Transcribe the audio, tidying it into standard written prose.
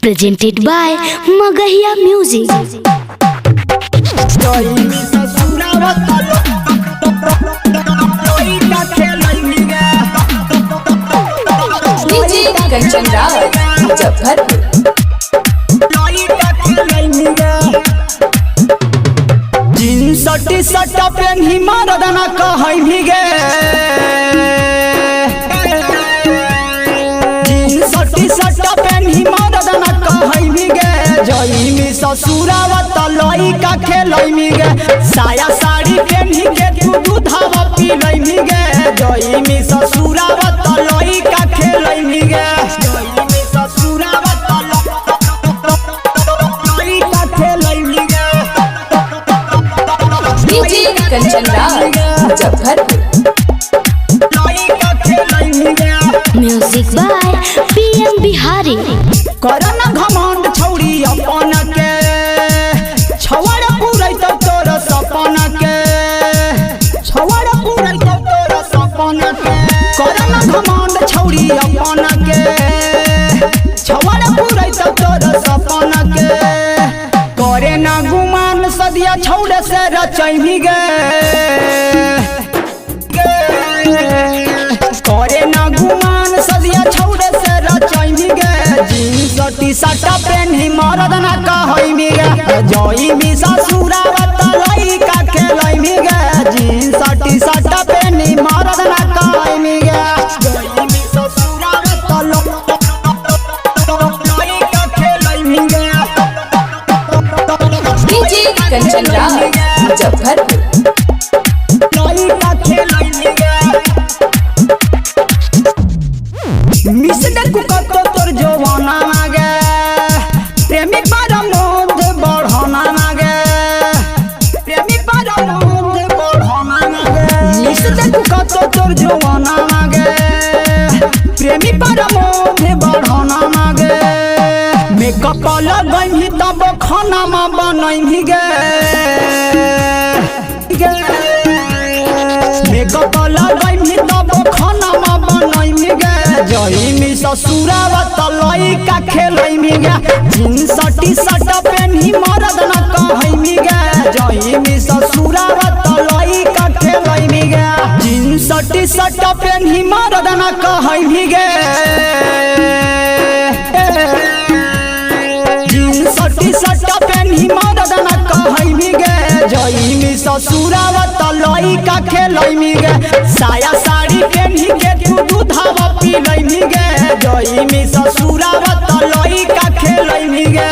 Presented by Magahiya Music. DJ Kanchan Rawat Muzaffarpur. Jeans T shirt पेन्ही मर्दाना कहै भीगे जीन्स टी शर्ट पेन्ही मर्दाना कहै भीगे जई में ससुरावत लइका खेलै मिगे साया साड़ी पेन्ही के तू दूधावा पीलै मिगे जई में ससुरावत लइका खेलै मिगे जई में ससुरावत लइका खेलै मिगे DJ Kanchan Rawat Muzaffarpur. Music by PM Bihari. करना घमंड छौड़ी अपन के छवड़ पूरै तो तोर सपन के छवड़ पूरै तो तोर सपन के करना घमंड छौड़ी अपन के छवड़ पूरै तो तोर सपन के करे ना गुमान सदिया छौड़े से रचै भीगे करे ना गुमान सदिया छौड़े से रचै भीगे जीन्स टी शर्ट पेन्ही मर्दाना कहै भीगे जई में ससुरावत लइका खेलै भीगे जीन्स टी शर्ट पेन्ही मर्दाना कहै भीगे जई में ससुरावत लइका खेलै भीगे DJ कंचन रावत मुजफ्फरपुर। लइका खेलै भीगे मिसडे कुकत तोर जवाना मागे प्रेमी पर मोद बढ़ाना मागे प्रेमी पर मोद बढ़ाना मागे मिसडे कुकत तोर जवाना मागे प्रेमी पर मोद बढ़ाना मागे मेकअप लगैही तब खाना में बनैही गे मेकअप लगैही तब खाना में बनैही गे जई में ससुरावत लइका खेलै मिगे जीन्स टी शर्ट पेन्ही मर्दाना कहै मिगे जई में ससुरावत लइका खेलै मिगे जीन्स टी शर्ट पेन्ही मर्दाना कहै मिगे जीन्स टी शर्ट पेन्ही मर्दाना कहै मिगे जई में ससुरावत लइका खेलै मिगे साया साड़ी पेन्ही के तू दूधावा पीलै मिगे जई में ससुरावत लइका खेलै मिगे।